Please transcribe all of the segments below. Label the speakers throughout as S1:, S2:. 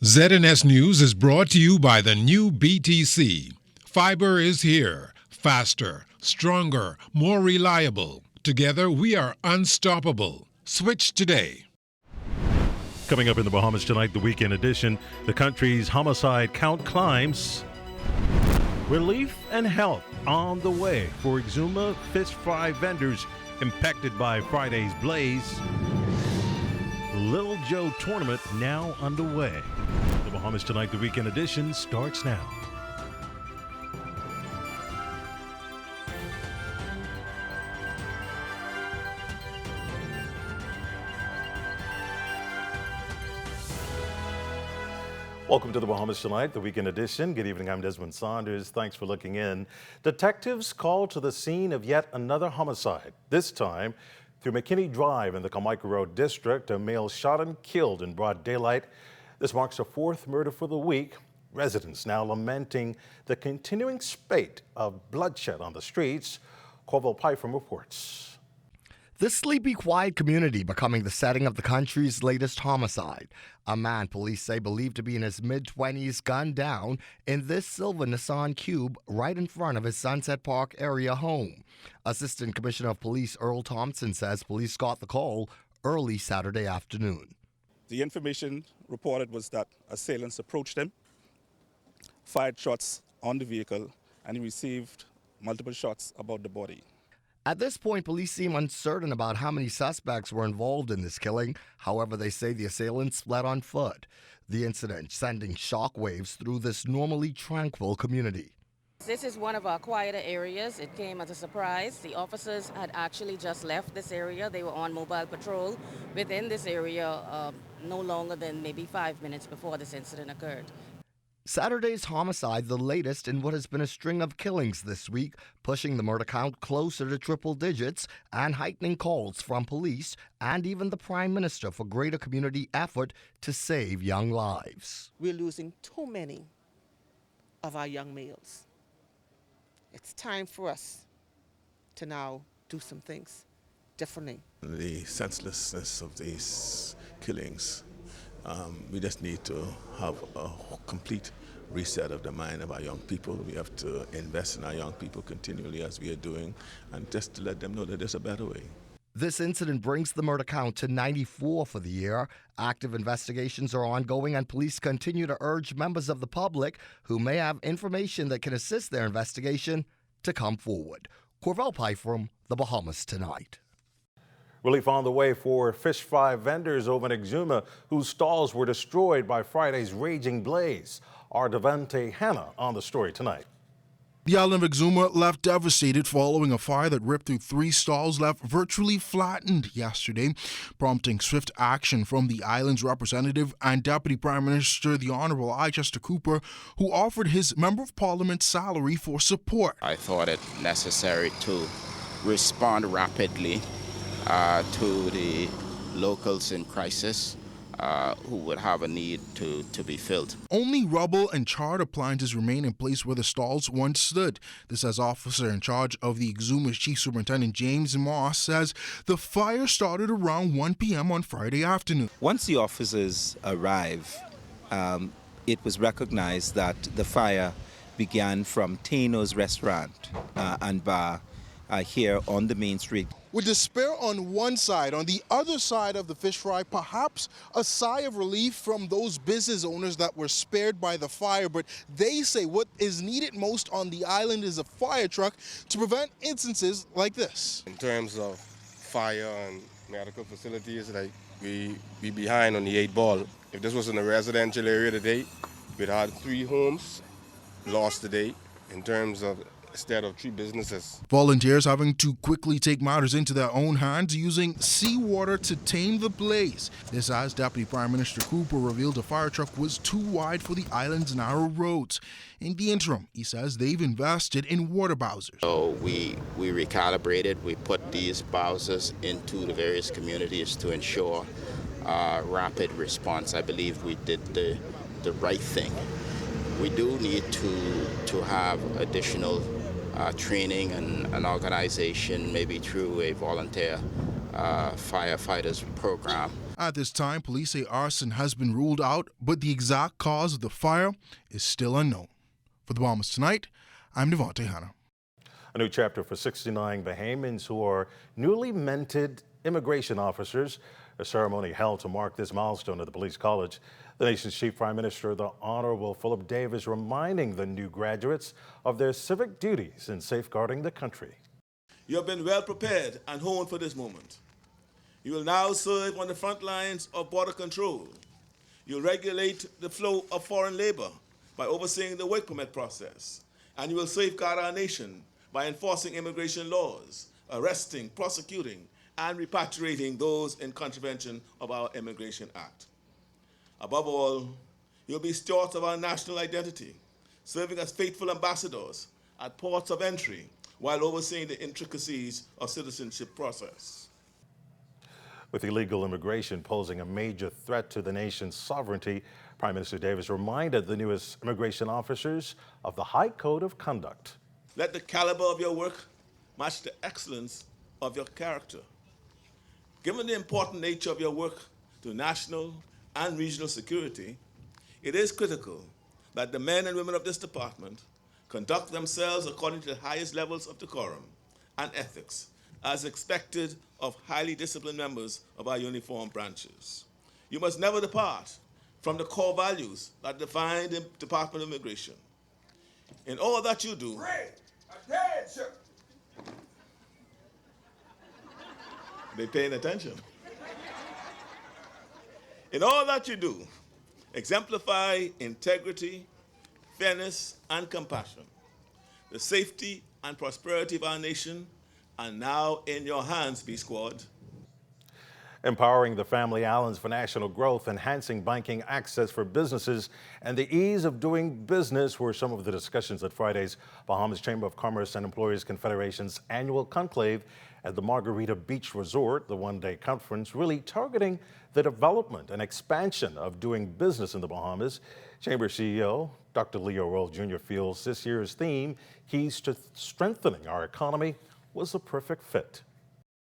S1: ZNS News is brought to you by the new BTC. Fiber is here. Faster, stronger, more reliable. Together, we are unstoppable. Switch today.
S2: Coming up in the Bahamas tonight, the weekend edition, the country's homicide count climbs. Relief and help on the way for Exuma fish fry vendors impacted by Friday's blaze. Little Joe tournament now underway. The Bahamas Tonight, the weekend edition starts now. Welcome to the Bahamas Tonight, the weekend edition. Good evening, I'm Desmond Saunders. Thanks for looking in. Detectives called to the scene of yet another homicide. This time, through McKinney Drive in the Carmichael Road district, a male shot and killed in broad daylight. This marks the fourth murder for the week. Residents now lamenting the continuing spate of bloodshed on the streets. Corval Pyfrom reports.
S3: This sleepy, quiet community becoming the setting of the country's latest homicide. A man police say believed to be in his mid-20s gunned down in this silver Nissan Cube right in front of his Sunset Park area home. Assistant Commissioner of Police Earl Thompson says police got the call early Saturday afternoon.
S4: The information reported was that assailants approached him, fired shots on the vehicle, and he received multiple shots about the body.
S3: At this point, police seem uncertain about how many suspects were involved in this killing. However, they say the assailants fled on foot. The incident sending shockwaves through this normally tranquil community.
S5: This is one of our quieter areas. It came as a surprise. The officers had actually just left this area. They were on mobile patrol within this area no longer than maybe 5 minutes before this incident occurred.
S3: Saturday's homicide, the latest in what has been a string of killings this week, pushing the murder count closer to triple digits and heightening calls from police and even the Prime Minister for greater community effort to save young lives.
S6: We're losing too many of our young males. It's time for us to now do some things differently.
S7: The senselessness of these killings, we just need to have a complete reset of the mind of our young people. We have to invest in our young people continually as we are doing, and just to let them know that there's a better way.
S3: This incident brings the murder count to 94 for the year. Active investigations are ongoing, and police continue to urge members of the public who may have information that can assist their investigation to come forward. Corval Pyfrom, the Bahamas Tonight.
S2: Relief on the way for fish fry vendors over in Exuma whose stalls were destroyed by Friday's raging blaze. Our Devante Hanna on the story tonight.
S8: The island of Exuma left devastated following a fire that ripped through 3 stalls left virtually flattened yesterday, prompting swift action from the island's representative and Deputy Prime Minister, the Honourable Chester Cooper, who offered his Member of Parliament salary for support.
S9: I thought it necessary to respond rapidly to the locals in crisis who would have a need to be filled.
S8: Only rubble and charred appliances remain in place where the stalls once stood. This, as officer in charge of the Exuma's Chief Superintendent James Moss says, the fire started around 1 p.m. on Friday afternoon.
S10: Once the officers arrived, it was recognized that the fire began from Tano's restaurant and bar here on the main street.
S8: With despair on one side, on the other side of the fish fry, perhaps a sigh of relief from those business owners that were spared by the fire. But they say what is needed most on the island is a fire truck to prevent instances like this.
S11: In terms of fire and medical facilities, like we behind on the 8 ball. If this was in a residential area today, we'd had 3 homes lost today in terms of instead of 3 businesses.
S8: Volunteers having to quickly take matters into their own hands using seawater to tame the blaze. This as Deputy Prime Minister Cooper revealed a fire truck was too wide for the island's narrow roads. In the interim, he says they've invested in water bowsers.
S9: So we recalibrated, we put these bowsers into the various communities to ensure rapid response. I believe we did the right thing. We do need to have additional training and organization, maybe through a volunteer firefighters program.
S8: At this time, police say arson has been ruled out, but the exact cause of the fire is still unknown. For the Bahamas Tonight, I'm Devontae Hanna.
S2: A new chapter for 69 Bahamians who are newly minted immigration officers. A ceremony held to mark this milestone at the Police College. The nation's Chief Prime Minister, the Honorable Philip Davis, reminding the new graduates of their civic duties in safeguarding the country.
S7: You have been well prepared and honed for this moment. You will now serve on the front lines of border control. You'll regulate the flow of foreign labor by overseeing the work permit process. And you will safeguard our nation by enforcing immigration laws, arresting, prosecuting, and repatriating those in contravention of our Immigration Act. Above all, you'll be stewards of our national identity, serving as faithful ambassadors at ports of entry while overseeing the intricacies of citizenship process.
S2: With illegal immigration posing a major threat to the nation's sovereignty, Prime Minister Davis reminded the newest immigration officers of the high code of conduct.
S7: Let the caliber of your work match the excellence of your character. Given the important nature of your work to national and regional security, it is critical that the men and women of this department conduct themselves according to the highest levels of decorum and ethics, as expected of highly disciplined members of our uniformed branches. You must never depart from the core values that define the Department of Immigration. In all that you do, they paying attention. In all that you do, exemplify integrity, fairness, and compassion. The safety and prosperity of our nation are now in your hands, B Squad.
S2: Empowering the Family Islands for national growth, enhancing banking access for businesses, and the ease of doing business were some of the discussions at Friday's Bahamas Chamber of Commerce and Employers Confederation's annual conclave at the Margarita Beach Resort. The one-day conference really targeting the development and expansion of doing business in the Bahamas. Chamber CEO Dr. Leo Roll Jr. feels this year's theme, Keys to Strengthening Our Economy, was a perfect fit.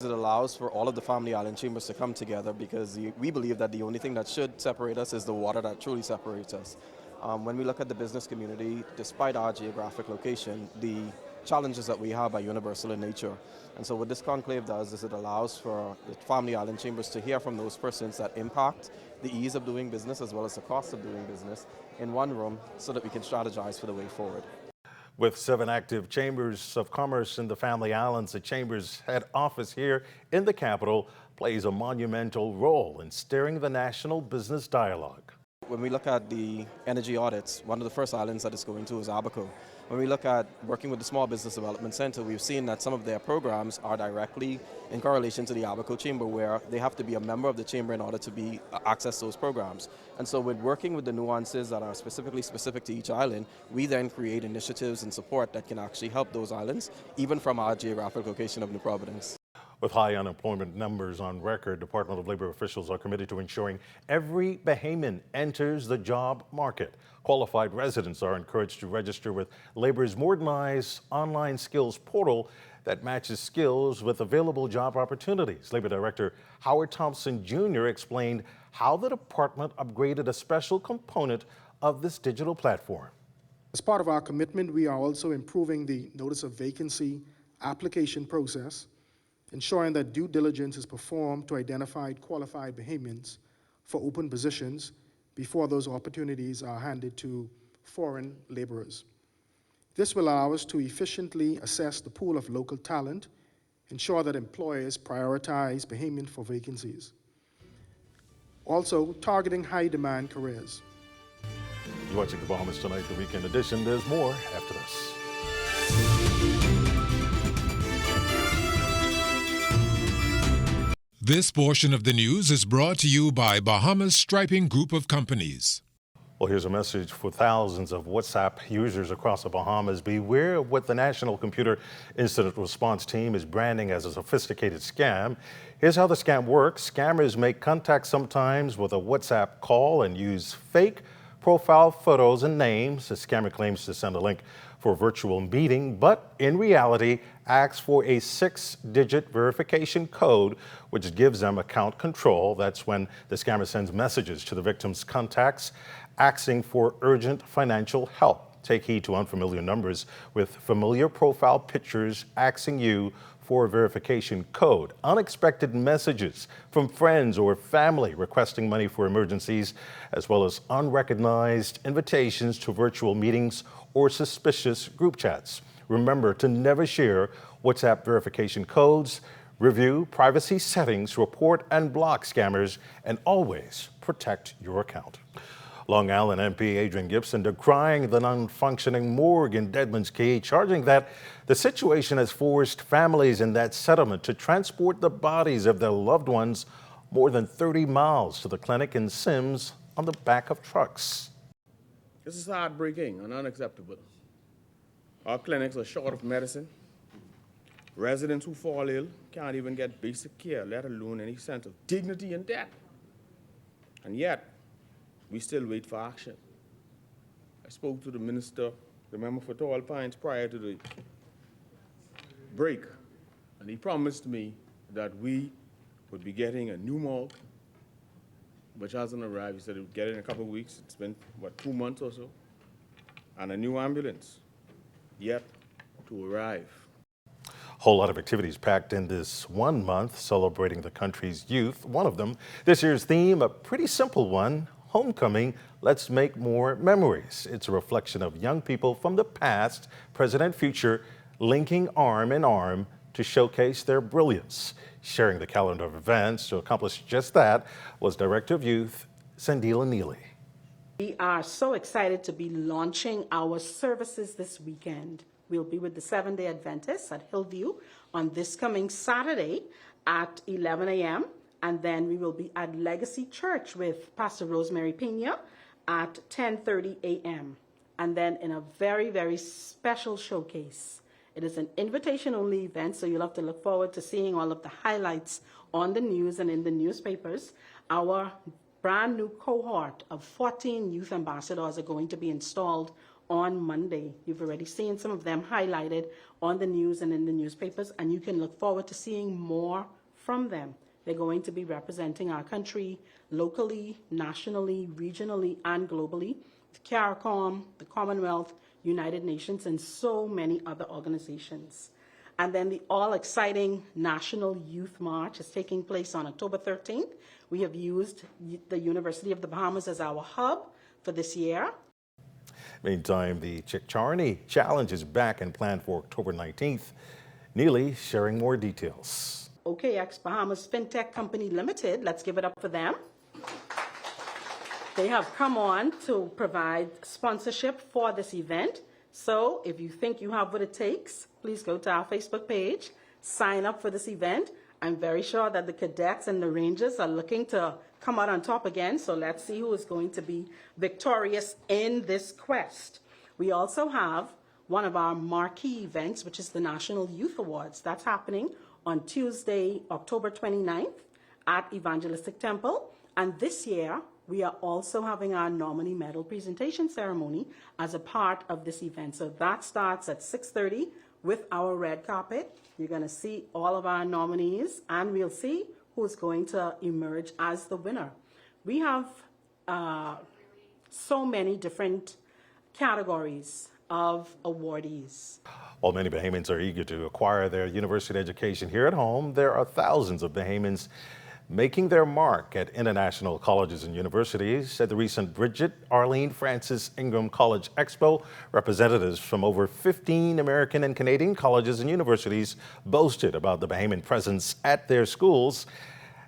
S12: It allows for all of the Family Island Chambers to come together because we believe that the only thing that should separate us is the water that truly separates us. When we look at the business community, despite our geographic location, the challenges that we have are universal in nature. And so what this conclave does is it allows for the Family Island Chambers to hear from those persons that impact the ease of doing business as well as the cost of doing business in one room so that we can strategize for the way forward.
S2: With 7 active chambers of commerce in the Family Islands, the Chamber's head office here in the capital plays a monumental role in steering the national business dialogue.
S12: When we look at the energy audits, one of the first islands that it's going to is Abaco. When we look at working with the Small Business Development Center, we've seen that some of their programs are directly in correlation to the Abaco Chamber, where they have to be a member of the Chamber in order to be access those programs. And so with working with the nuances that are specific to each island, we then create initiatives and support that can actually help those islands, even from our geographic location of New Providence.
S2: With high unemployment numbers on record, Department of Labor officials are committed to ensuring every Bahamian enters the job market. Qualified residents are encouraged to register with Labor's modernized online skills portal that matches skills with available job opportunities. Labor Director Howard Thompson Jr. explained how the department upgraded a special component of this digital platform.
S13: As part of our commitment, we are also improving the notice of vacancy application process, ensuring that due diligence is performed to identify qualified Bahamians for open positions before those opportunities are handed to foreign laborers. This will allow us to efficiently assess the pool of local talent, ensure that employers prioritize Bahamian for vacancies. Also, targeting high-demand careers.
S2: You're watching the Bahamas Tonight, the weekend edition. There's more after this.
S1: This portion of the news is brought to you by Bahamas Striping Group of Companies.
S2: Well, here's a message for thousands of WhatsApp users across the Bahamas. Beware of what the National Computer Incident Response Team is branding as a sophisticated scam. Here's how the scam works. Scammers make contact sometimes with a WhatsApp call and use fake profile photos and names. The scammer claims to send a link for a virtual meeting, but in reality asks for a 6-digit verification code, which gives them account control. That's when the scammer sends messages to the victim's contacts asking for urgent financial help. Take heed to unfamiliar numbers with familiar profile pictures asking you for a verification code. Unexpected messages from friends or family requesting money for emergencies, as well as unrecognized invitations to virtual meetings or suspicious group chats. Remember to never share WhatsApp verification codes. Review privacy settings, report and block scammers, and always protect your account. Long Island MP Adrian Gibson decrying the non-functioning morgue in Deadman's Key, charging that the situation has forced families in that settlement to transport the bodies of their loved ones more than 30 miles to the clinic in Sims on the back of trucks.
S14: This is heartbreaking and unacceptable. Our clinics are short of medicine. Residents who fall ill can't even get basic care, let alone any sense of dignity in death. And yet, we still wait for action. I spoke to the minister, the member for Tall Pines, prior to the break, and he promised me that we would be getting a new morgue, which hasn't arrived. He said he would get it in a couple of weeks. It's been, what, 2 months or so? And a new ambulance, yet to arrive.
S2: Whole lot of activities packed in this 1 month celebrating the country's youth. One of them, this year's theme, a pretty simple one: homecoming. Let's make more memories. It's a reflection of young people from the past, present, and future, linking arm in arm to showcase their brilliance. Sharing the calendar of events to accomplish just that was Director of Youth, Sandila Neely.
S15: We are so excited to be launching our services this weekend. We'll be with the Seventh-day Adventists at Hillview on this coming Saturday at 11 a.m. And then we will be at Legacy Church with Pastor Rosemary Pena at 10:30 a.m. And then in a very, very special showcase. It is an invitation-only event, so you'll have to look forward to seeing all of the highlights on the news and in the newspapers. Our brand new cohort of 14 youth ambassadors are going to be installed on Monday. You've already seen some of them highlighted on the news and in the newspapers, and you can look forward to seeing more from them. They're going to be representing our country locally, nationally, regionally, and globally, the CARICOM, the Commonwealth, United Nations, and so many other organizations. And then the all-exciting National Youth March is taking place on October 13th. We have used the University of the Bahamas as our hub for this year.
S2: Meantime, the Charney Challenge is back and planned for October 19th. Neely sharing more details.
S15: OKX Bahamas Fintech Company Limited, let's give it up for them. They have come on to provide sponsorship for this event. So if you think you have what it takes, please go to our Facebook page, sign up for this event. I'm very sure that the cadets and the Rangers are looking to come out on top again. So let's see who is going to be victorious in this quest. We also have one of our marquee events, which is the National Youth Awards. That's happening on Tuesday, October 29th at Evangelistic Temple. And this year, we are also having our nominee medal presentation ceremony as a part of this event. So that starts at 6:30 with our red carpet. You're going to see all of our nominees, and we'll see who's going to emerge as the winner. We have so many different categories of awardees.
S2: While many Bahamians are eager to acquire their university education here at home, there are thousands of Bahamians making their mark at international colleges and universities. At the recent Bridget Arlene Francis Ingram College Expo, representatives from over 15 American and Canadian colleges and universities boasted about the Bahamian presence at their schools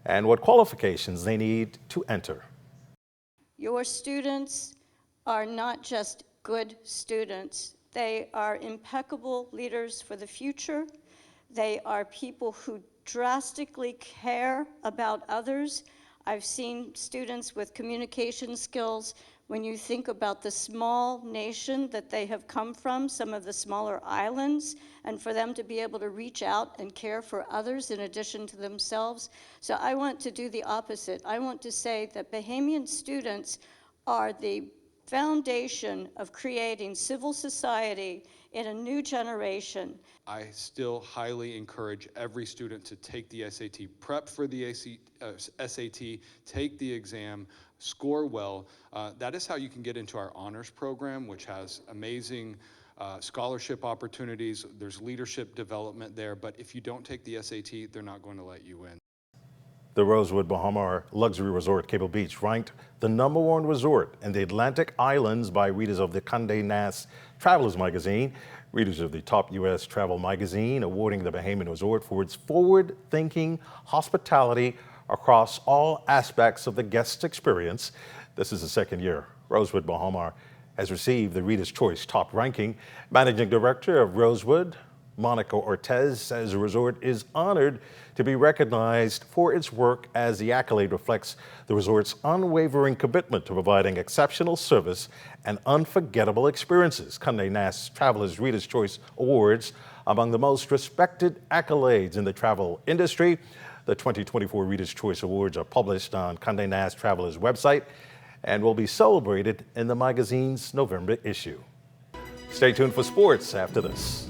S2: and what qualifications they need to enter.
S16: Your students are not just good students. They are impeccable leaders for the future. They are people who drastically care about others. I've seen students with communication skills. When you think about the small nation that they have come from, some of the smaller islands, and for them to be able to reach out and care for others in addition to themselves. So I want to do the opposite. I want to say that Bahamian students are the foundation of creating civil society in a new generation.
S17: I still highly encourage every student to take the SAT, prep for the SAT, take the exam, score well. That is how you can get into our honors program, which has amazing scholarship opportunities. There's leadership development there, but if you don't take the SAT, they're not going to let you in.
S2: The Rosewood Bahamas luxury resort, Cable Beach, ranked the #1 resort in the Atlantic Islands by readers of the Condé Nast Travelers magazine. Readers of the top U.S. travel magazine awarding the Bahamian resort for its forward-thinking hospitality across all aspects of the guest experience. This is the second year Rosewood Bahamas has received the Reader's Choice top ranking. Managing Director of Rosewood, Monica Ortez, says the resort is honored to be recognized for its work, as the accolade reflects the resort's unwavering commitment to providing exceptional service and unforgettable experiences. Condé Nast Travelers Reader's Choice Awards, among the most respected accolades in the travel industry. The 2024 Reader's Choice Awards are published on Condé Nast Travelers' website and will be celebrated in the magazine's November issue. Stay tuned for sports after this.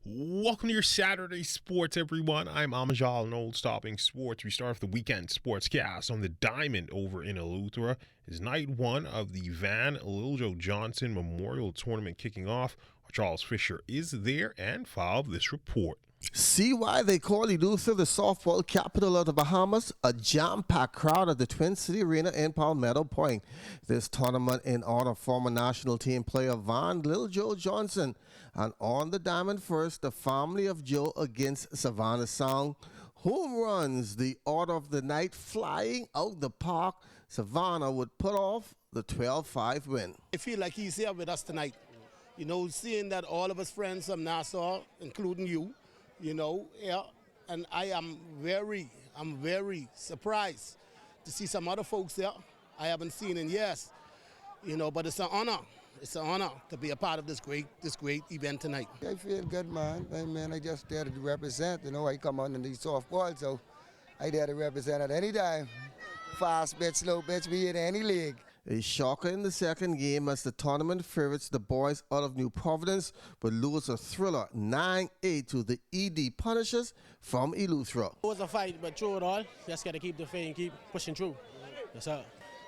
S18: Welcome to your Saturday sports, everyone. I'm Amajal, an old stopping sports. We start off the weekend sportscast on the Diamond over in Eleuthera. Is night one of the Van Lil Joe Johnson Memorial Tournament kicking off. Charles Fisher is there and filed this report.
S19: See why they call Eleuthera the softball capital of the Bahamas? A jam-packed crowd at the Twin City Arena in Palmetto Point. This tournament in honor of former national team player Van Lil Joe Johnson. And on the diamond first, the family of Joe against Savannah Sound. Home runs, the order of the night, flying out the park. Savannah would put off the 12-5 win.
S20: I feel like he's here with us tonight. You know, seeing that all of us friends from Nassau, including you, you know, yeah, and I'm very surprised to see some other folks there I haven't seen in years, you know, but it's an honor. It's an honor to be a part of this great event tonight.
S21: I feel good, man. I just there to represent. You know, I come on in these softball, so I there to represent at any time. Fast bits, slow bits, we in any league.
S19: A shocker in the second game as the tournament favorites, the boys out of New Providence, but lose a thriller 9-8 to the ED Punishers from Eleuthera.
S22: It was a fight, but through it all, just got to keep the faith and keep pushing through. Yes, sir.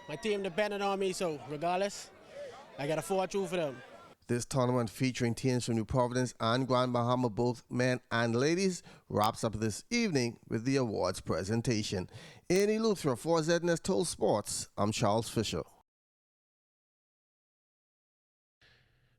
S22: My team depended on me, so regardless, I got to fall through for them.
S19: This tournament, featuring teams from New Providence and Grand Bahama, both men and ladies, wraps up this evening with the awards presentation. In Eleuthera, for ZNS Toll Sports, I'm Charles Fisher.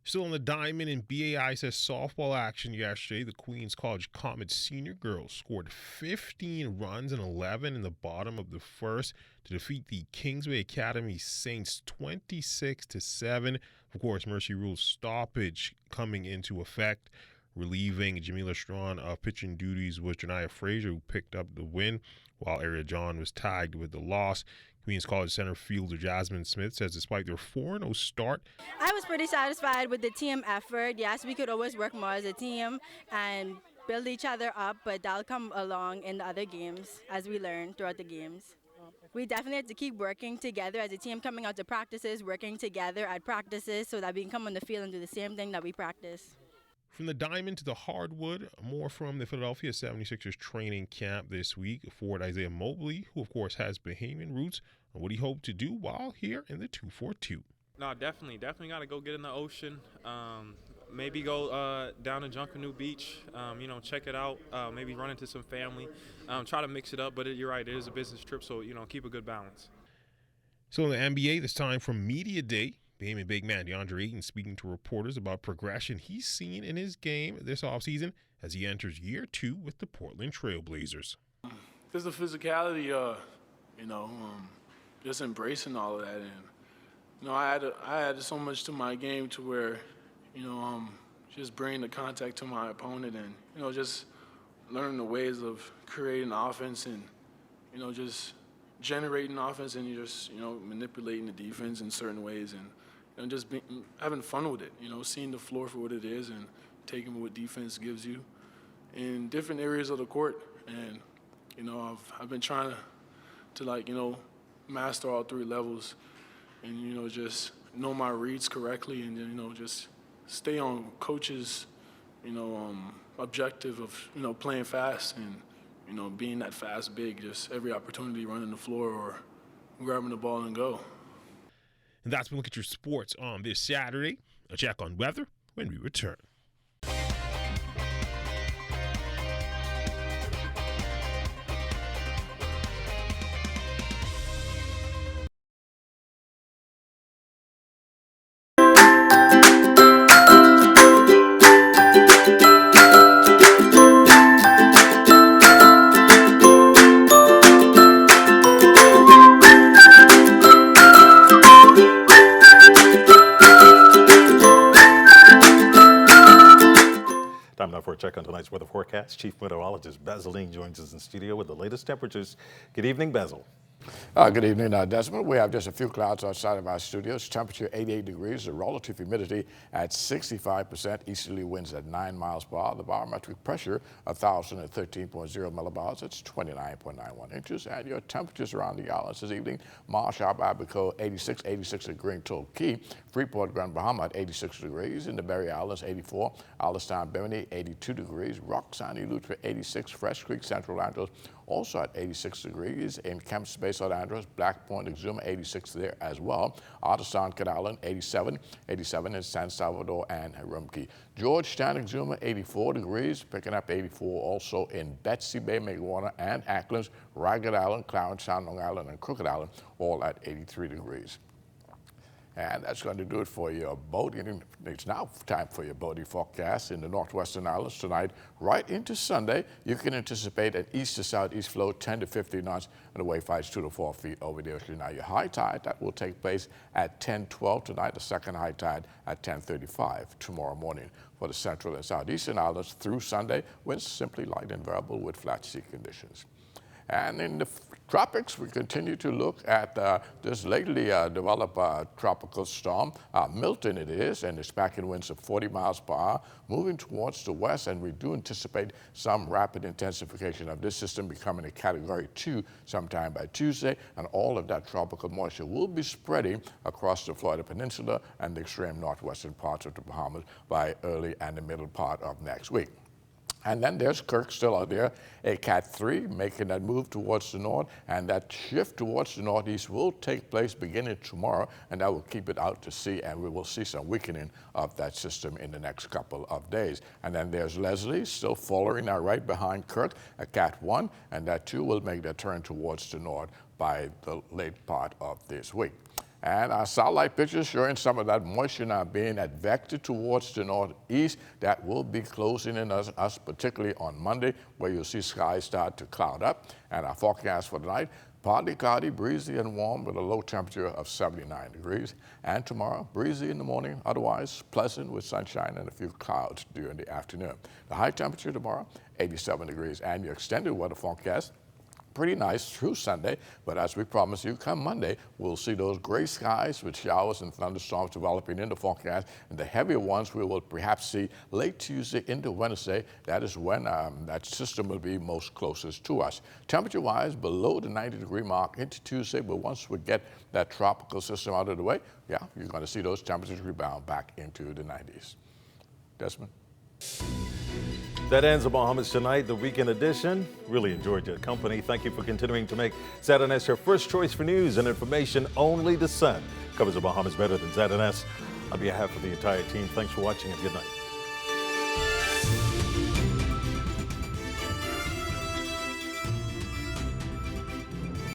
S18: Still on the Diamond in BAISS softball action yesterday, the Queens College Comets senior girls scored 15 runs and 11 in the bottom of the first to defeat the Kingsway Academy Saints 26-7. Of course, Mercy Rule's stoppage coming into effect, relieving Jamila Strawn of pitching duties was Janiyah Frazier, who picked up the win, while Aria John was tagged with the loss. Queens College center fielder Jasmine Smith says despite their 4-0 start,
S23: I was pretty satisfied with the team effort. Yes, we could always work more as a team and build each other up, but that'll come along in the other games as we learn throughout the games. We definitely have to keep working together as a team, coming out to practices, working together at practices so that we can come on the field and do the same thing that we practice.
S18: From the Diamond to the Hardwood, more from the Philadelphia 76ers training camp this week. Forward Isaiah Mobley, who of course has Bahamian roots, and what he hoped to do while here in the 242.
S24: No, definitely got to go get in the ocean. Maybe go down to Junkanoo Beach, check it out, maybe run into some family, try to mix it up, but you're right, it is a business trip, so, keep a good balance.
S18: So in the NBA, this time from Media Day, Bahamian big man DeAndre Ayton speaking to reporters about progression he's seen in his game this offseason as he enters year 2 with the Portland Trail Blazers.
S25: There's the physicality, just embracing all of that, and I added so much to my game to where, just bringing the contact to my opponent, and just learning the ways of creating offense, and just generating offense, and just manipulating the defense in certain ways, and and just having fun with it, you know, seeing the floor for what it is and taking what defense gives you in different areas of the court. And, you know, I've been trying to like, you know, master all 3 levels and, you know, just know my reads correctly and, you know, just stay on coach's, you know, objective of, you know, playing fast and, you know, being that fast big, just every opportunity running the floor or grabbing the ball and go.
S18: And that's when we look at your sports on this Saturday. A check on weather when we return.
S2: Time now for a check on tonight's weather forecast. Chief Meteorologist Basil joins us in studio with the latest temperatures. Good evening, Basil.
S3: Good evening, Desmond. We have just a few clouds outside of our studios. Temperature 88 degrees, the relative humidity at 65%, easterly winds at 9 miles per hour. The barometric pressure 1,013.0 millibars. It's 29.91 inches. And your temperatures around the islands this evening: Marshall, Abaco 86 at Green Toll Key, Freeport, Grand Bahama at 86 degrees. In the Berry Islands 84, Alistown, Bimini 82 degrees, Rock, Sandy, Lutra 86, Fresh Creek, Central Andros also at 86 degrees. In Kemp's Bay, South Andros, Black Point, Exuma 86 there as well. Artisan, Kid Island 87 in San Salvador and Rumkey. Georgetown, Exuma 84 degrees, picking up 84 also in Betsy Bay, Maguana and Acklands, Ragged Island, Clarence Sound, Long Island and Crooked Island all at 83 degrees. And that's going to do it for your boating. It's now time for your boating forecast in the northwestern islands tonight. Right into Sunday, you can anticipate an east to southeast flow, 10 to 15 knots, and the wave heights 2 to 4 feet over the ocean. Now, your high tide, that will take place at 10:12 tonight. The second high tide at 10:35 tomorrow morning. For the central and southeastern islands through Sunday, winds simply light and variable with flat sea conditions. And in the tropics, we continue to look at this lately developed tropical storm. Milton it is, and it's packing winds of 40 miles per hour, moving towards the west, and we do anticipate some rapid intensification of this system becoming a Category 2 sometime by Tuesday, and all of that tropical moisture will be spreading across the Florida Peninsula and the extreme northwestern parts of the Bahamas by early and the middle part of next week. And then there's Kirk still out there, a Cat 3, making that move towards the north, and that shift towards the northeast will take place beginning tomorrow, and that will keep it out to sea, and we will see some weakening of that system in the next couple of days. And then there's Leslie, still following right behind Kirk, a Cat 1, and that too will make that turn towards the north by the late part of this week. And our satellite pictures showing some of that moisture now being advected towards the northeast. That will be closing in us particularly on Monday, where you'll see skies start to cloud up. And our forecast for tonight: partly cloudy, breezy and warm with a low temperature of 79 degrees. And tomorrow, breezy in the morning, otherwise pleasant with sunshine and a few clouds during the afternoon. The high temperature tomorrow, 87 degrees. And your extended weather forecast: pretty nice through Sunday, but as we promised you, come Monday, we'll see those gray skies with showers and thunderstorms developing in the forecast, and the heavier ones we will perhaps see late Tuesday into Wednesday. That is when that system will be most closest to us. Temperature-wise, below the 90-degree mark into Tuesday, but once we get that tropical system out of the way, yeah, you're going to see those temperatures rebound back into the 90s. Desmond?
S2: That ends the Bahamas Tonight, the weekend edition. Really enjoyed your company. Thank you for continuing to make ZNS your first choice for news and information. Only the sun covers the Bahamas better than ZNS. On behalf of the entire team, thanks for watching and good night.